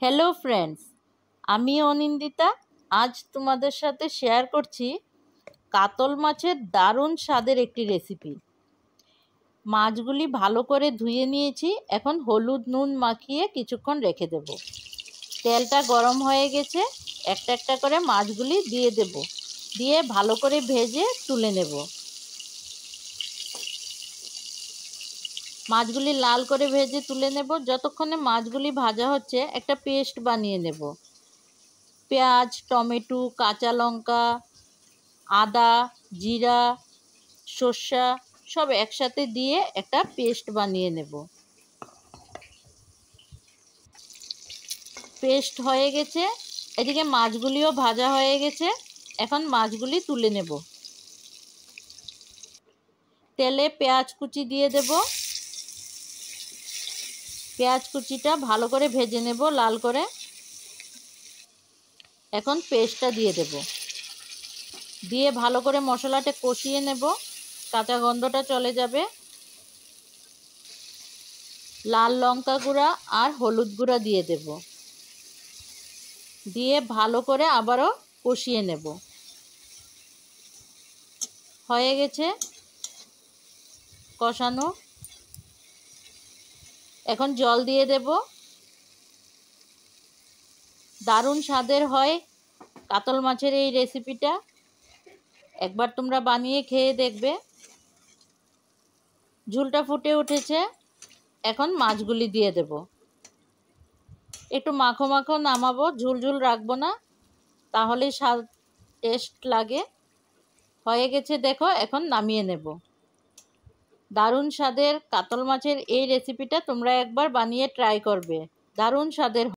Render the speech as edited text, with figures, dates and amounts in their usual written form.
Hello friends, আমি অনিন্দিতা। আজ তোমাদের সাথে শেয়ার করছি কাতল মাছের দারুণ স্বাদের একটি রেসিপি। মাছগুলি ভালো করে ধুয়ে নিয়েছি। এখন হলুদ নুন মাখিয়ে কিছুক্ষণ রেখে দেব। তেলটা গরম হয়ে গেছে। একটা একটা করে মাছগুলি দিয়ে দেব, দিয়ে ভালো করে ভেজে তুলে নেব। মাছগুলি লাল করে ভেজে তুলে নেব। যতক্ষণে মাছগুলি ভাজা হচ্ছে একটা পেস্ট বানিয়ে নেব। পেঁয়াজ, টমেটো, কাঁচা লঙ্কা, আদা, জিরা, সর্ষা সব একসাথে দিয়ে একটা পেস্ট বানিয়ে নেব। পেস্ট হয়ে গেছে। এদিকে মাছগুলিও ভাজা হয়ে গেছে। এখন মাছগুলি তুলে নেব। তেলে পেঁয়াজ কুচি দিয়ে দেব। পেঁয়াজ কুচিটা ভালো করে ভেজে নেব লাল করে। এখন পেস্টটা দিয়ে দেব, দিয়ে ভালো করে মশলাটা কষিয়ে নেব। কাঁচা গন্ধটা চলে যাবে। লাল লঙ্কা গুঁড়া আর হলুদ গুঁড়া দিয়ে দেব, দিয়ে ভালো করে আবারও কষিয়ে নেব। হয়ে গেছে কষানো। এখন জল দিয়ে দেব। দারুণ স্বাদের হয় কাতল মাছের এই রেসিপিটা। একবার তোমরা বানিয়ে খেয়ে দেখবে। ঝোলটা ফুটে উঠেছে। এখন মাছগুলি দিয়ে দেব। একটু মাখো মাখো নামাবো, ঝুল ঝুল রাখবো না, তাহলেই স্বাদ টেস্ট লাগে। হয়ে গেছে দেখো, এখন নামিয়ে নেব। দারুণ স্বাদের কাতল মাছের এই রেসিপিটা তোমরা একবার বানিয়ে ট্রাই করবে। দারুণ স্বাদের।